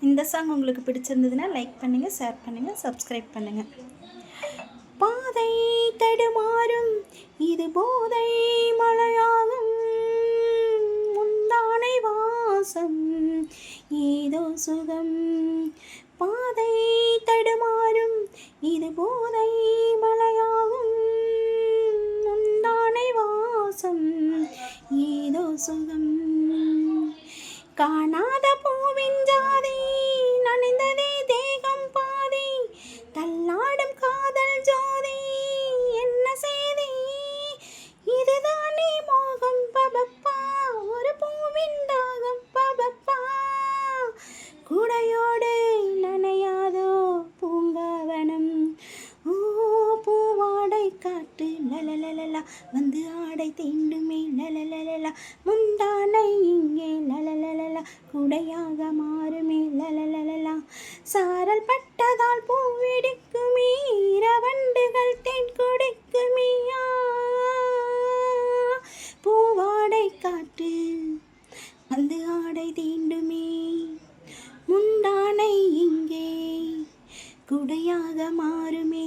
இந்த சாங் உங்களுக்கு பிடிச்சிருந்ததுன்னா லைக் பண்ணுங்கள், ஷேர் பண்ணுங்கள், சப்ஸ்கிரைப் பண்ணுங்கள். பாதை தடுமாறும் இது போதை மழையாகும், முந்தானை வாசம் ஏதோ சுகம். பாதை தடுமாறும் இது போதை மழையாகும், முந்தானை வாசம் ஏதோ சுகம். காணாத பூவின் ஜாதி நனைந்ததே தேகம் பாதி, தள்ளாடும் காதல் ஜோதி என்ன செய்தி, இதுதானே மோகம் பபப்பா, ஒரு பூவின் தாகம் பபப்பா. குடையோடு நனையாதோ பூங்காவனம், ஓ பூவாடை காட்டு லலலலலா, வந்து ஆடை தீண்டுமே லலலலலா, முந்தானை இங்கே லலலலலா, குடையாக மாறுமே லலலலலா. சாரல் பட்டதால் பூவெடுக்குமே, இரவண்டுகள் தேன் கொடுக்குமே, பூவாடை காட்டு வந்து ஆடை தீண்டுமே, முந்தானை இங்கே குடையாக மாறுமே.